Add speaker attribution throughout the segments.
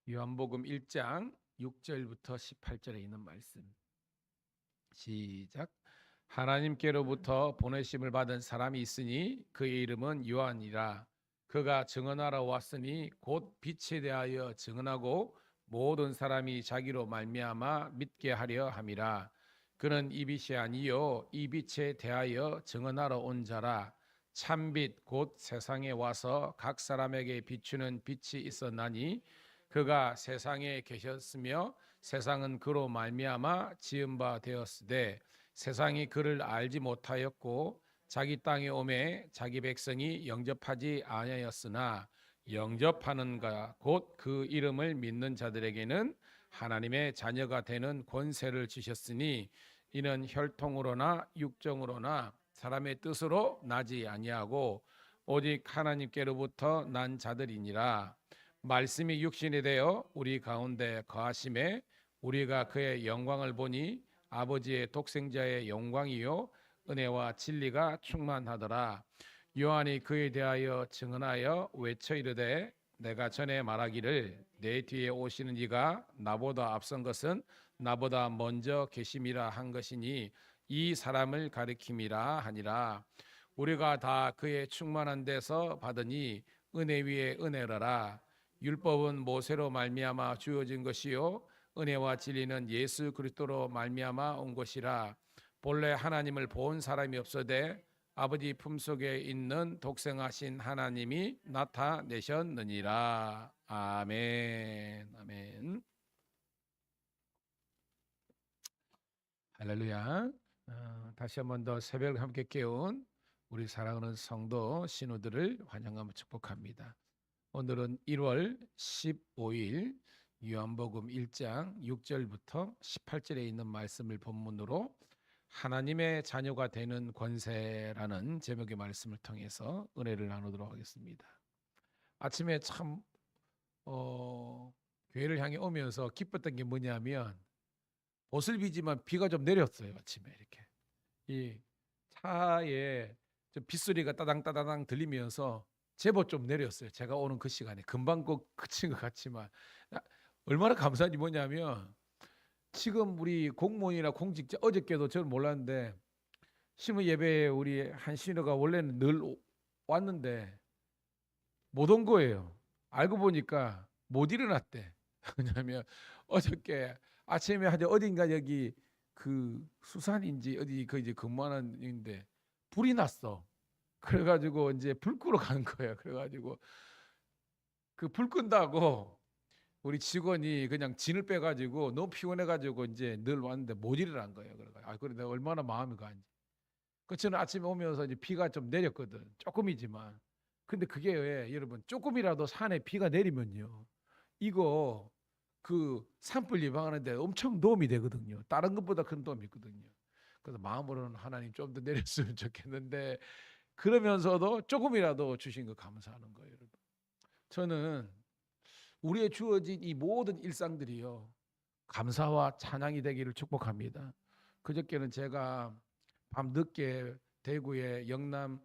Speaker 1: 요한복음 1장 6절부터 18절에 있는 말씀. 시작. 하나님께로부터 보내심을 받은 사람이 있으니 그의 이름은 요한이라. 그가 증언하러 왔으니 곧 빛에 대하여 증언하고 모든 사람이 자기로 말미암아 믿게 하려 함이라. 그는 이 빛이 아니요 이 빛에 대하여 증언하러 온 자라. 참빛 곧 세상에 와서 각 사람에게 비추는 빛이 있었나니 그가 세상에 계셨으며 세상은 그로 말미암아 지은 바 되었으되 세상이 그를 알지 못하였고 자기 땅에 오매 자기 백성이 영접하지 아니하였으나 영접하는가 곧 그 이름을 믿는 자들에게는 하나님의 자녀가 되는 권세를 주셨으니 이는 혈통으로나 육정으로나 사람의 뜻으로 나지 아니하고 오직 하나님께로부터 난 자들이니라. 말씀이 육신이 되어 우리 가운데 거하심에 우리가 그의 영광을 보니 아버지의 독생자의 영광이요 은혜와 진리가 충만하더라. 요한이 그에 대하여 증언하여 외쳐 이르되 내가 전에 말하기를 내 뒤에 오시는 이가 나보다 앞선 것은 나보다 먼저 계심이라 한 것이니 이 사람을 가리킴이라 하니라. 우리가 다 그의 충만한 데서 받으니 은혜 위에 은혜라라. 율법은 모세로 말미암아 주어진 것이요 은혜와 진리는 예수 그리스도로 말미암아 온 것이라. 본래 하나님을 본 사람이 없어되 아버지 품속에 있는 독생하신 하나님이 나타내셨느니라. 아멘. 아멘. 할렐루야. 다시 한 번 더 새벽을 함께 깨운 우리 사랑하는 성도 신우들을 환영하며 축복합니다. 오늘은 1월 15일 요한복음 1장 6절부터 18절에 있는 말씀을 본문으로 하나님의 자녀가 되는 권세라는 제목의 말씀을 통해서 은혜를 나누도록 하겠습니다. 아침에 참 교회를 향해 오면서 기뻤던 게 뭐냐면 옷을 비지만 비가 좀 내렸어요. 아침에 이렇게 이 차에 좀 빗소리가 따당따당 들리면서 제법 좀 내렸어요. 제가 오는 그 시간에 금방 그친 것 같지만 얼마나 감사한지 뭐냐면 지금 우리 공무원이나 공직자 어저께도 저는 몰랐는데 신문 예배에 우리 한 신우가 원래는 늘 왔는데 못 온 거예요. 알고 보니까 못 일어났대. 왜냐하면 어저께 아침에 하여 어딘가 여기 그 수산인지 어디 그 이제 근무하는데 불이 났어. 그래가지고 이제 불 끄러 간 거예요. 그래가지고 그 불 끈다고 우리 직원이 그냥 진을 빼가지고 너무 피곤해가지고 이제 늘 왔는데 못 일어난 거예요. 그래가 그래 내가 얼마나 마음이 가는지. 그 저는 아침에 오면서 이제 비가 좀 내렸거든. 조금이지만. 근데 그게 왜 여러분 조금이라도 산에 비가 내리면요. 이거 그 산불 예방하는데 엄청 도움이 되거든요. 다른 것보다 큰 도움이 있거든요. 그래서 마음으로는 하나님 좀 더 내렸으면 좋겠는데 그러면서도 조금이라도 주신 거 감사하는 거예요, 여러분. 저는 우리의 주어진 이 모든 일상들이요 감사와 찬양이 되기를 축복합니다. 그저께는 제가 밤 늦게 대구의 영남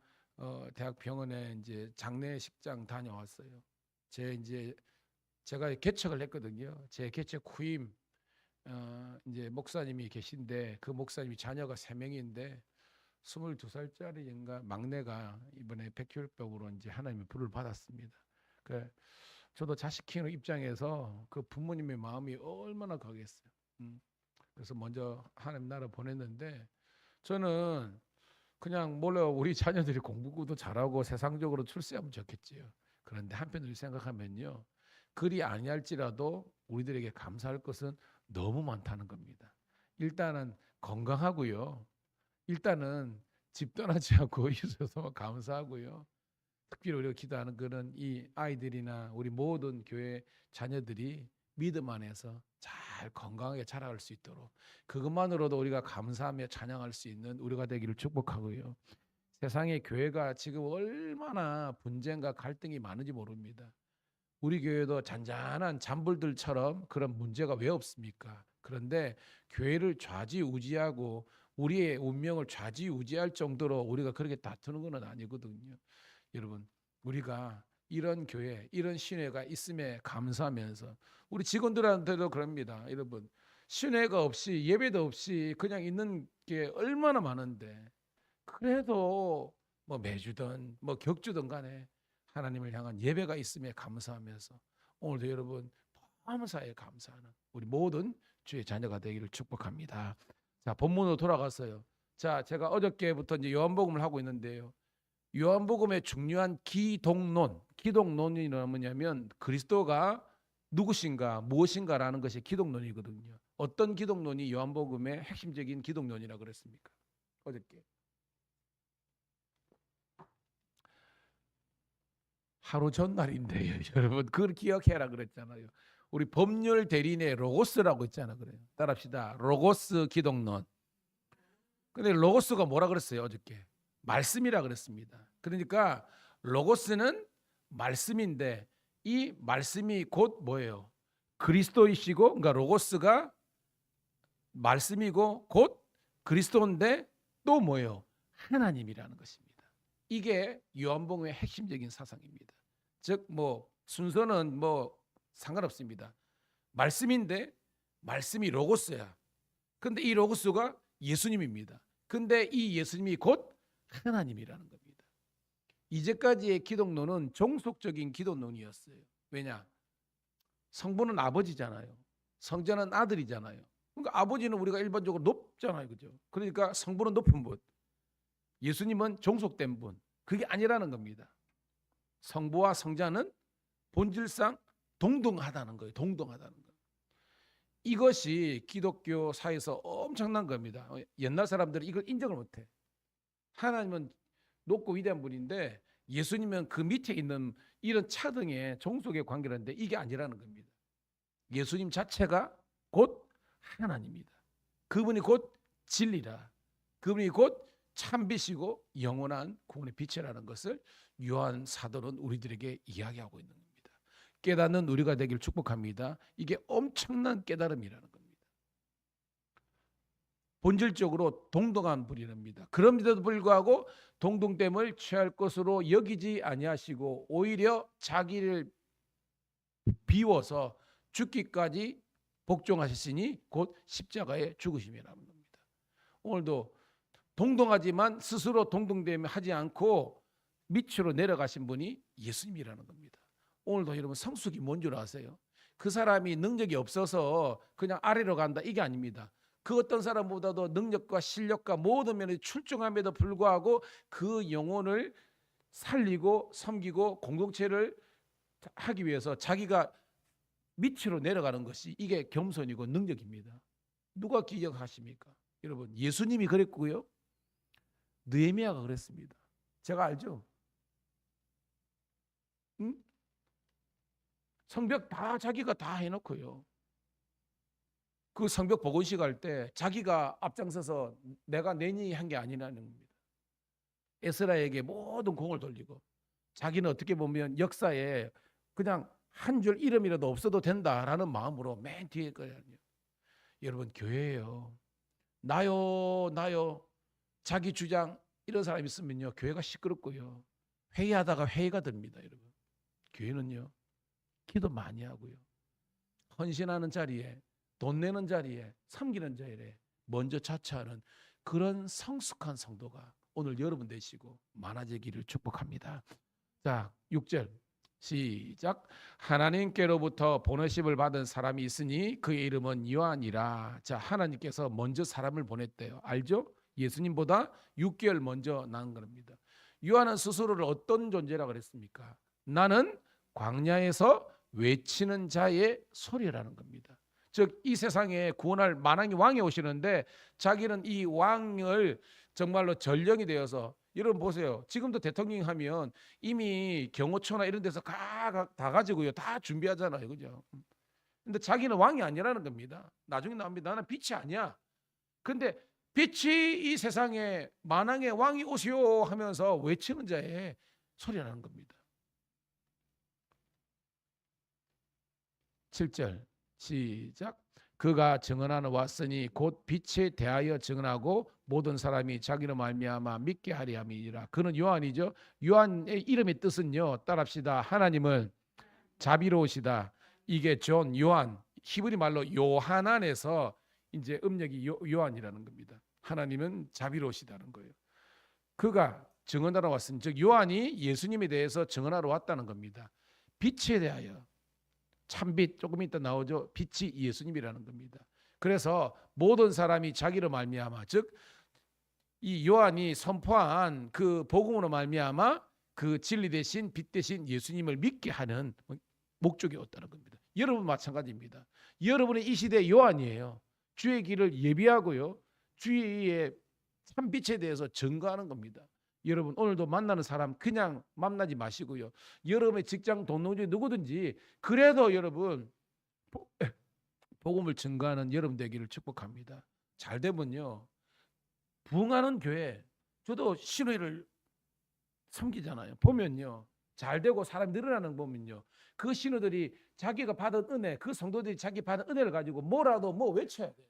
Speaker 1: 대학병원에 이제 장례식장 다녀왔어요. 제가 개척을 했거든요. 제 개척 후임 이제 목사님이 계신데 그 목사님이 자녀가 3명인데 22살짜리인가 막내가 이번에 백혈병으로 이제 하나님의 불을 받았습니다. 그 저도 자식 키우는 입장에서 그 부모님의 마음이 얼마나 가겠어요. 그래서 먼저 하나님 나라 보냈는데 저는 그냥 몰라 우리 자녀들이 공부도 잘하고 세상적으로 출세하면 좋겠지요. 그런데 한편으로 생각하면요. 그리 아니할지라도 우리들에게 감사할 것은 너무 많다는 겁니다. 일단은 건강하고요. 일단은 집 떠나지 않고 있어서 감사하고요. 특별히 우리가 기도하는 그런 이 아이들이나 우리 모든 교회 자녀들이 믿음 안에서 잘 건강하게 자라갈 수 있도록 그것만으로도 우리가 감사하며 찬양할 수 있는 우리가 되기를 축복하고요. 세상에 교회가 지금 얼마나 분쟁과 갈등이 많은지 모릅니다. 우리 교회도 잔잔한 잔불들처럼 그런 문제가 왜 없습니까? 그런데 교회를 좌지우지하고 우리의 운명을 좌지우지할 정도로 우리가 그렇게 다투는 건 아니거든요. 여러분, 우리가 이런 교회, 이런 신회가 있음에 감사하면서 우리 직원들한테도 그럽니다. 여러분, 신회가 없이 예배도 없이 그냥 있는 게 얼마나 많은데 그래도 뭐 매주든 뭐 격주든 간에 하나님을 향한 예배가 있음에 감사하면서 오늘도 여러분 감사에 감사하는 우리 모든 주의 자녀가 되기를 축복합니다. 자, 본문으로 돌아갔어요. 자, 제가 어저께부터 이제 요한복음을 하고 있는데요. 요한복음의 중요한 기독론이 뭐냐면 그리스도가 누구신가 무엇인가라는 것이 기독론이거든요. 어떤 기독론이 요한복음의 핵심적인 기독론이라 그랬습니까? 어저께 하루 전날인데요. 여러분 그걸 기억해라 그랬잖아요. 우리 법률 대리인의 로고스라고 있잖아 그래요. 따라합시다. 로고스 기독론. 근데 로고스가 뭐라 그랬어요 어저께? 말씀이라 그랬습니다. 그러니까 로고스는 말씀인데 이 말씀이 곧 뭐예요? 그리스도이시고, 그러니까 로고스가 말씀이고 곧 그리스도인데 또 뭐예요? 하나님이라는 것입니다. 이게 요한복음의 핵심적인 사상입니다. 즉 뭐 순서는 뭐 상관없습니다. 말씀인데 말씀이 로고스야. 근데 이 로고스가 예수님입니다. 근데 이 예수님이 곧 하나님이라는 겁니다. 이제까지의 기독론은 종속적인 기독론이었어요. 왜냐? 성부는 아버지잖아요. 성자는 아들이잖아요. 그러니까 아버지는 우리가 일반적으로 높잖아요. 그죠? 그러니까 성부는 높은 분. 예수님은 종속된 분. 그게 아니라는 겁니다. 성부와 성자는 본질상 동등하다는 거예요. 동등하다는 거예요. 이것이 기독교사에서 엄청난 겁니다. 옛날 사람들은 이걸 인정을 못해. 하나님은 높고 위대한 분인데 예수님은 그 밑에 있는 이런 차등의 종속의 관계라는데 이게 아니라는 겁니다. 예수님 자체가 곧 하나님이다. 그분이 곧 진리라. 그분이 곧 참빛이고 영원한 구원의 빛이라는 것을 요한 사도는 우리들에게 이야기하고 있는 겁니다. 깨닫는 우리가 되길 축복합니다. 이게 엄청난 깨달음이라는 겁니다. 본질적으로 동등한 분이랍니다. 그럼에도 불구하고 동등됨을 취할 것으로 여기지 아니하시고 오히려 자기를 비워서 죽기까지 복종하셨으니 곧 십자가에 죽으심이라는 겁니다. 오늘도 동등하지만 스스로 동등됨을 하지 않고 밑으로 내려가신 분이 예수님이라는 겁니다. 오늘도 여러분 성숙이 뭔 줄 아세요? 그 사람이 능력이 없어서 그냥 아래로 간다 이게 아닙니다. 그 어떤 사람보다도 능력과 실력과 모든 면에 출중함에도 불구하고 그 영혼을 살리고 섬기고 공동체를 하기 위해서 자기가 밑으로 내려가는 것이 이게 겸손이고 능력입니다. 누가 기억하십니까? 여러분 예수님이 그랬고요. 느헤미야가 그랬습니다. 제가 알죠? 응? 성벽 다 자기가 다 해놓고요. 그 성벽 복원식 할 때 자기가 앞장서서 내가 내니 한 게 아니라는 겁니다. 에스라에게 모든 공을 돌리고 자기는 어떻게 보면 역사에 그냥 한 줄 이름이라도 없어도 된다라는 마음으로 맨 뒤에 거예요. 여러분 교회예요. 나요 자기 주장 이런 사람이 있으면요 교회가 시끄럽고요. 회의하다가 회의가 됩니다. 여러분 교회는요 기도 많이 하고요. 헌신하는 자리에 돈 내는 자리에 섬기는 자리에 먼저 자처하는 그런 성숙한 성도가 오늘 여러분 되시고 많아지기를 축복합니다. 자 6절 시작. 하나님께로부터 보내심을 받은 사람이 있으니 그의 이름은 요한이라. 자 하나님께서 먼저 사람을 보냈대요. 알죠? 예수님보다 6개월 먼저 난 겁니다. 요한은 스스로를 어떤 존재라고 그랬습니까? 나는 광야에서 외치는 자의 소리라는 겁니다. 즉 이 세상에 구원할 만왕의 왕이 오시는데 자기는 이 왕을 정말로 전령이 되어서 여러분 보세요. 지금도 대통령 하면 이미 경호처나 이런 데서 다 가지고요. 다 준비하잖아요. 그죠? 근데 자기는 왕이 아니라는 겁니다. 나중에 나옵니다. 나는 빛이 아니야. 근데 빛이 이 세상에 만왕의 왕이 오시오 하면서 외치는 자의 소리라는 겁니다. 7절 시작. 그가 증언하러 왔으니 곧 빛에 대하여 증언하고 모든 사람이 자기로 말미암아 믿게 하리 함이니라. 그는 요한이죠. 요한의 이름의 뜻은요, 따라합시다. 하나님은 자비로우시다. 이게 존 요한, 히브리 말로 요하난에서 이제 음력이 요한이라는 겁니다. 하나님은 자비로우시다는 거예요. 그가 증언하러 왔으니, 즉 요한이 예수님에 대해서 증언하러 왔다는 겁니다. 빛에 대하여, 참빛, 조금 이따 나오죠. 빛이 예수님이라는 겁니다. 그래서 모든 사람이 자기로 말미암아, 즉 이 요한이 선포한 그 복음으로 말미암아 그 진리 대신 빛 대신 예수님을 믿게 하는 목적이 없다는 겁니다. 여러분 마찬가지입니다. 여러분의 이 시대 요한이에요. 주의 길을 예비하고요, 주의 참빛에 대해서 증거하는 겁니다. 여러분 오늘도 만나는 사람 그냥 만나지 마시고요, 여러분의 직장 동료중 누구든지 그래도 여러분 복음을 증거하는 여러분 되기를 축복합니다. 잘 되면요, 부흥하는 교회, 저도 신회를 섬기잖아요. 보면요, 잘 되고 사람 늘어나는 거 보면요, 그 신호들이 자기가 받은 은혜, 그 성도들이 자기 받은 은혜를 가지고 뭐라도 뭐 외쳐야 돼.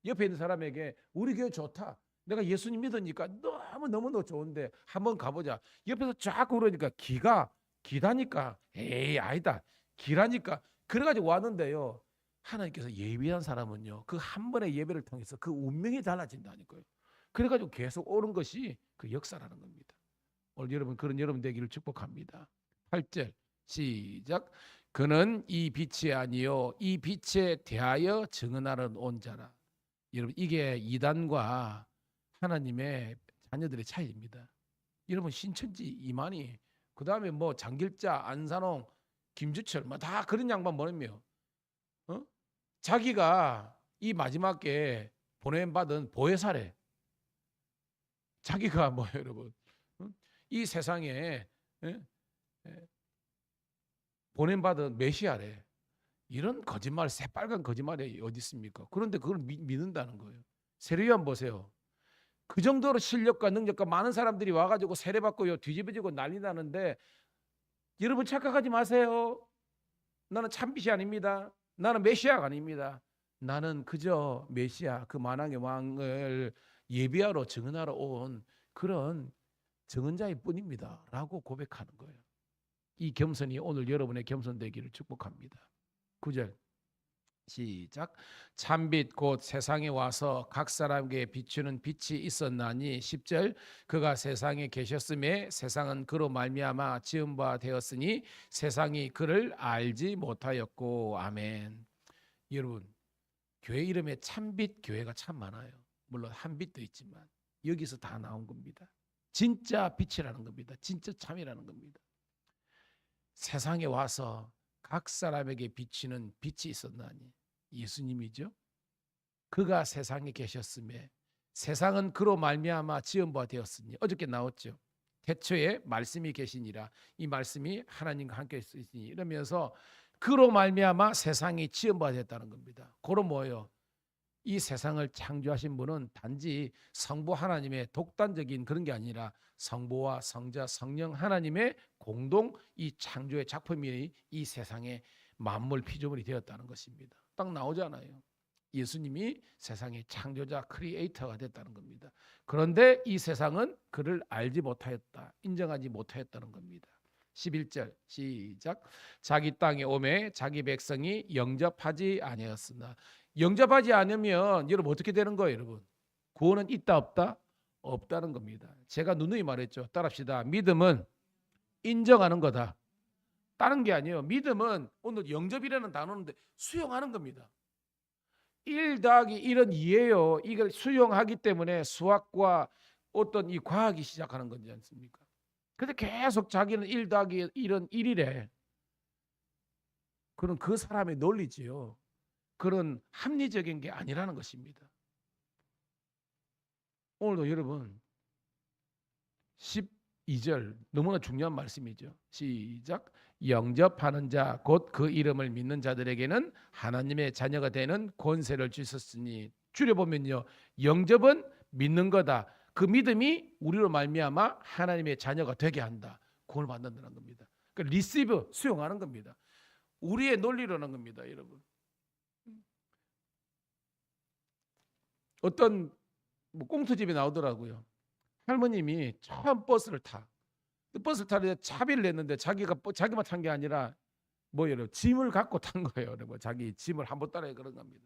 Speaker 1: 옆에 있는 사람에게 우리 교회 좋다, 내가 예수님 믿으니까 너무너무 좋은데 한번 가보자. 옆에서 자꾸 그러니까 기다니까 에이 아니다, 기라니까 그래가지고 왔는데요, 하나님께서 예비한 사람은요, 그 한 번의 예배를 통해서 그 운명이 달라진다니까요. 그래가지고 계속 오는 것이 그 역사라는 겁니다. 오늘 여러분 그런 여러분 되기를 축복합니다. 8절 시작. 그는 이 빛이 아니요 이 빛에 대하여 증언하러 온 자라. 여러분 이게 이단과 하나님의 자녀들의 차이입니다. 여러분 신천지 이만희, 그 다음에 뭐 장길자, 안산홍, 김주철 뭐 다 그런 양반 뭐냐며, 자기가 이 마지막에 보냄받은 보혜사래. 자기가 뭐 여러분 이 세상에 보냄받은 메시아래. 이런 거짓말, 새빨간 거짓말이 어디 있습니까? 그런데 그걸 믿는다는 거예요. 세례요한 보세요. 그 정도로 실력과 능력과 많은 사람들이 와가지고 세례받고요, 뒤집어지고 난리 나는데, 여러분 착각하지 마세요. 나는 참빛이 아닙니다. 나는 메시아가 아닙니다. 나는 그저 메시아, 그 만왕의 왕을 예비하러 증언하러 온 그런 증언자일 뿐입니다 라고 고백하는 거예요. 이 겸손이 오늘 여러분의 겸손 되기를 축복합니다. 9절 시작. 참빛 곧 세상에 와서 각 사람에게 비추는 빛이 있었나니. 10절 그가 세상에 계셨음에 세상은 그로 말미암아 지은 바 되었으니 세상이 그를 알지 못하였고. 아멘. 여러분 교회 이름에 참빛 교회가 참 많아요. 물론 한빛도 있지만 여기서 다 나온 겁니다. 진짜 빛이라는 겁니다. 진짜 참이라는 겁니다. 세상에 와서 각 사람에게 비치는 빛이 있었나니. 예수님이죠. 그가 세상에 계셨음에 세상은 그로 말미암아 지은 바 되었으니. 어저께 나왔죠. 태초에 말씀이 계시니라. 이 말씀이 하나님과 함께 있으니 이러면서 그로 말미암아 세상이 지은 바 됐다는 겁니다. 그럼 뭐예요? 이 세상을 창조하신 분은 단지 성부 하나님의 독단적인 그런 게 아니라 성부와 성자 성령 하나님의 공동 이 창조의 작품이 이 세상에 만물 피조물이 되었다는 것입니다. 딱 나오잖아요. 예수님이 세상의 창조자 크리에이터가 됐다는 겁니다. 그런데 이 세상은 그를 알지 못하였다, 인정하지 못하였다는 겁니다. 11절 시작. 자기 땅에 오매 자기 백성이 영접하지 아니하였으나. 영접하지 않으면 여러분 어떻게 되는 거예요? 여러분 구원은 있다 없다? 없다는 겁니다. 제가 누누이 말했죠. 따라합시다. 믿음은 인정하는 거다. 다른 게 아니에요. 믿음은 오늘 영접이라는 단어인데 수용하는 겁니다. 1 더하기 1은 2예요. 이걸 수용하기 때문에 수학과 어떤 이 과학이 시작하는 거지 않습니까? 근데 계속 자기는 1 더하기 1은 1이래. 그런 그 사람의 논리지요. 그런 합리적인 게 아니라는 것입니다. 오늘도 여러분 12절 너무나 중요한 말씀이죠. 시작. 영접하는 자 곧 그 이름을 믿는 자들에게는 하나님의 자녀가 되는 권세를 주셨으니. 줄여보면요, 영접은 믿는 거다. 그 믿음이 우리로 말미암아 하나님의 자녀가 되게 한다. 구원을 받는다는 겁니다. 그러니까 리시브, 수용하는 겁니다. 우리의 논리로는 겁니다. 여러분 어떤 뭐 꽁트집에 나오더라고요. 할머님이 처음 버스를 타. 버스를 타는데 차비를 냈는데 자기만 탄 게 아니라 뭐예요? 짐을 갖고 탄 거예요. 뭐 자기 짐을 한번 따라 그런 겁니다.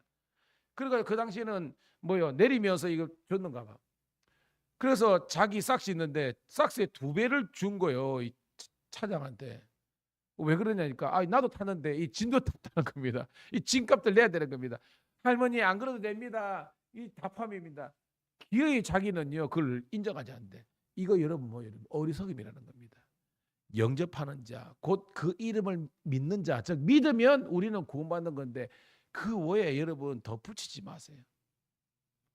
Speaker 1: 그러니까 그 당시에는 뭐요? 내리면서 이거 줬는가 봐. 그래서 자기 싹시 있는데 싹스의 2배를 준 거예요. 이 차장한테. 왜 그러냐니까 나도 타는데 이 짐도 탔다는 겁니다. 이 짐값들 내야 되는 겁니다. 할머니 안 그래도 됩니다. 이 답함입니다. 기어이 자기는요 그걸 인정하지 않는데 이거 여러분 여러분 어리석음이라는 겁니다. 영접하는 자, 곧 그 이름을 믿는 자, 즉 믿으면 우리는 구원받는 건데 그 외에 여러분 덧붙이지 마세요.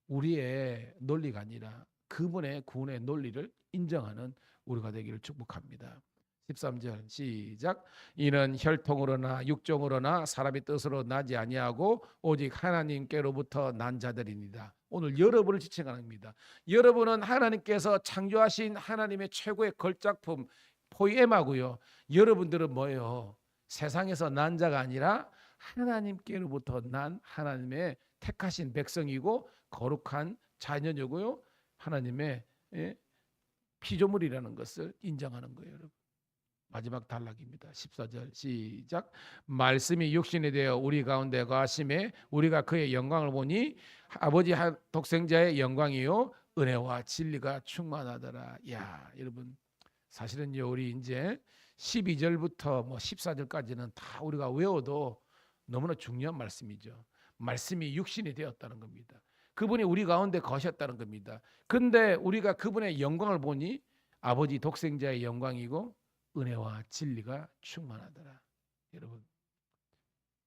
Speaker 1: 우리의 논리가 아니라 그분의 구원의 논리를 인정하는 우리가 되기를 축복합니다. 13절 시작. 이는 혈통으로나 육종으로나 사람의 뜻으로 나지 아니하고 오직 하나님께로부터 난 자들입니다. 오늘 여러분을 지칭하는 겁니다. 여러분은 하나님께서 창조하신 하나님의 최고의 걸작품 포에마고요. 여러분들은 뭐예요? 세상에서 난 자가 아니라 하나님께로부터 난 하나님의 택하신 백성이고 거룩한 자녀이고요. 하나님의 피조물이라는 것을 인정하는 거예요, 여러분. 마지막 단락입니다. 14절 시작. 말씀이 육신이 되어 우리 가운데 거하심에 우리가 그의 영광을 보니 아버지 독생자의 영광이요 은혜와 진리가 충만하더라. 야, 여러분 사실은요 우리 이제 12절부터 뭐 14절까지는 다 우리가 외워도 너무나 중요한 말씀이죠. 말씀이 육신이 되었다는 겁니다. 그분이 우리 가운데 거하셨다는 겁니다. 근데 우리가 그분의 영광을 보니 아버지 독생자의 영광이고 은혜와 진리가 충만하더라. 여러분,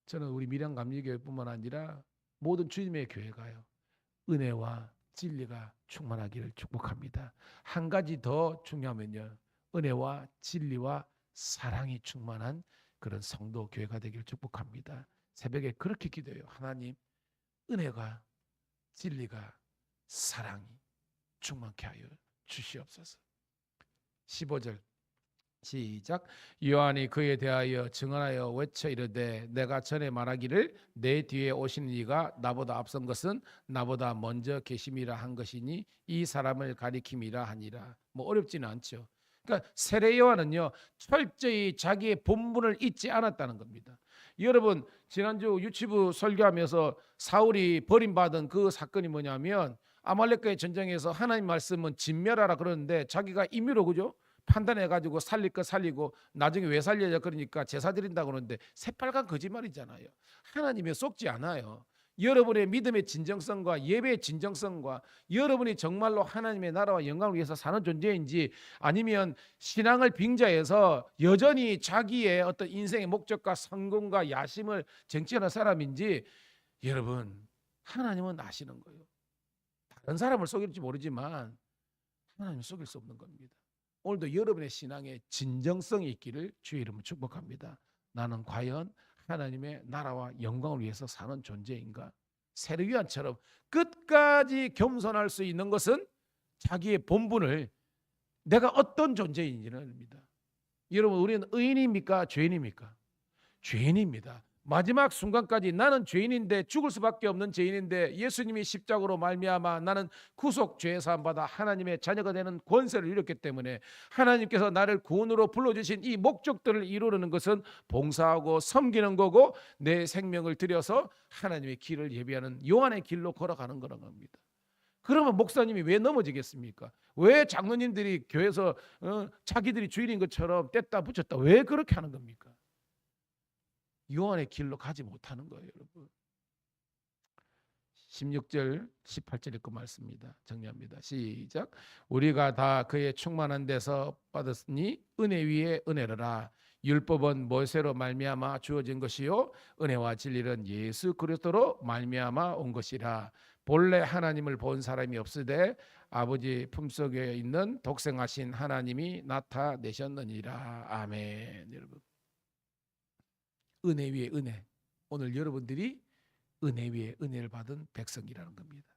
Speaker 1: 저는 우리 밀양감리교회뿐만 아니라 모든 주님의 교회가요. 은혜와 진리가 충만하기를 축복합니다. 한 가지 더 중요하면요. 은혜와 진리와 사랑이 충만한 그런 성도 교회가 되기를 축복합니다. 새벽에 그렇게 기도해요. 하나님, 은혜가 진리가 사랑이 충만케 하여 주시옵소서. 15절 시작. 요한이 그에 대하여 증언하여 외쳐 이르되 내가 전에 말하기를 내 뒤에 오시는 이가 나보다 앞선 것은 나보다 먼저 계심이라 한 것이니 이 사람을 가리킴이라 하니라. 뭐 어렵지는 않죠. 그러니까 세례 요한은요 철저히 자기의 본분을 잊지 않았다는 겁니다. 여러분 지난주 유치부 설교하면서 사울이 버림받은 그 사건이 뭐냐면 아말렉과의 전쟁에서 하나님 말씀은 진멸하라 그러는데 자기가 임의로 그죠? 판단해가지고 살릴 거 살리고 나중에 왜 살려야 그러니까 제사 드린다고 그러는데 새빨간 거짓말이잖아요. 하나님에 속지 않아요. 여러분의 믿음의 진정성과 예배의 진정성과 여러분이 정말로 하나님의 나라와 영광을 위해서 사는 존재인지 아니면 신앙을 빙자해서 여전히 자기의 어떤 인생의 목적과 성공과 야심을 쟁취하는 사람인지 여러분 하나님은 아시는 거예요. 다른 사람을 속일지 모르지만 하나님을 속일 수 없는 겁니다. 오늘도 여러분의 신앙에 진정성이 있기를 주의 이름으로 축복합니다. 나는 과연 하나님의 나라와 영광을 위해서 사는 존재인가? 세례 요한처럼 끝까지 겸손할 수 있는 것은 자기의 본분을 내가 어떤 존재인지를 압니다. 여러분 우리는 의인입니까? 죄인입니까? 죄인입니다. 마지막 순간까지 나는 죄인인데 죽을 수밖에 없는 죄인인데 예수님이 십자가로 말미암아 나는 구속 죄 사함 받아 하나님의 자녀가 되는 권세를 이뤘기 때문에 하나님께서 나를 구원으로 불러주신 이 목적들을 이루는 것은 봉사하고 섬기는 거고 내 생명을 들여서 하나님의 길을 예비하는 요한의 길로 걸어가는 거란 겁니다. 그러면 목사님이 왜 넘어지겠습니까? 왜 장로님들이 교회에서 자기들이 주인인 것처럼 뗐다 붙였다 왜 그렇게 하는 겁니까? 요한의 길로 가지 못하는 거예요, 여러분. 16절, 18절 읽고 말씀입니다. 정리합니다. 시작. 우리가 다 그의 충만한 데서 받았으니 은혜 위에 은혜로라. 율법은 모세로 말미암아 주어진 것이요 은혜와 진리는 예수 그리스도로 말미암아 온 것이라. 본래 하나님을 본 사람이 없으되 아버지 품속에 있는 독생하신 하나님이 나타내셨느니라. 아멘. 여러분. 은혜 위에 은혜. 오늘 여러분들이 은혜 위에 은혜를 받은 백성이라는 겁니다.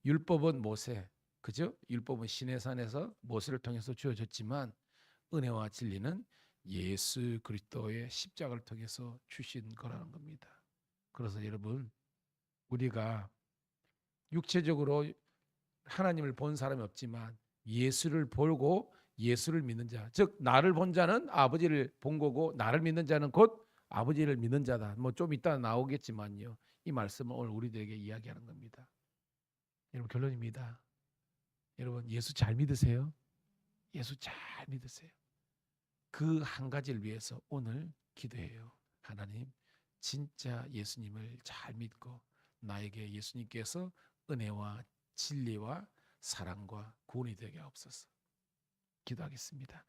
Speaker 1: 율법은 모세, 그죠? 율법은 시내산에서 모세를 통해서 주어졌지만 은혜와 진리는 예수 그리스도의 십자가를 통해서 주신 거라는 겁니다. 그래서 여러분 우리가 육체적으로 하나님을 본 사람이 없지만 예수를 보고 예수를 믿는 자, 즉 나를 본 자는 아버지를 본 거고 나를 믿는 자는 곧 아버지를 믿는 자다. 뭐 좀 이따 나오겠지만요. 이 말씀을 오늘 우리들에게 이야기하는 겁니다. 여러분 결론입니다. 여러분 예수 잘 믿으세요? 예수 잘 믿으세요. 그 한 가지를 위해서 오늘 기도해요. 하나님 진짜 예수님을 잘 믿고 나에게 예수님께서 은혜와 진리와 사랑과 구원이 되게 하옵소서. 기도하겠습니다.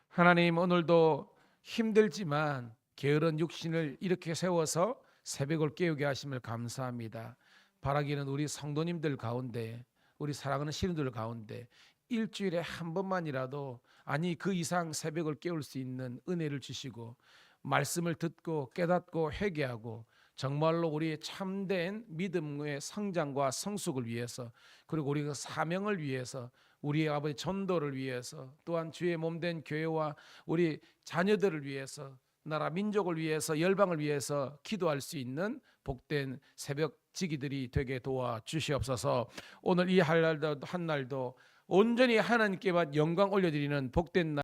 Speaker 1: 하나님 오늘도 힘들지만 게으른 육신을 이렇게 세워서 새벽을 깨우게 하심을 감사합니다. 바라기는 우리 성도님들 가운데 우리 사랑하는 신우들 가운데 일주일에 한 번만이라도 아니 그 이상 새벽을 깨울 수 있는 은혜를 주시고 말씀을 듣고 깨닫고 회개하고 정말로 우리의 참된 믿음의 성장과 성숙을 위해서 그리고 우리 그 사명을 위해서 우리의 아버지 전도를 위해서 또한 주의 몸된 교회와 우리 자녀들을 위해서 나라 민족을 위해서 열방을 위해서 기도할 수 있는 복된 새벽 지기들이 되게 도와 주시옵소서. 오늘 이 한 날도 온전히 하나님께만 영광 올려드리는 복된 날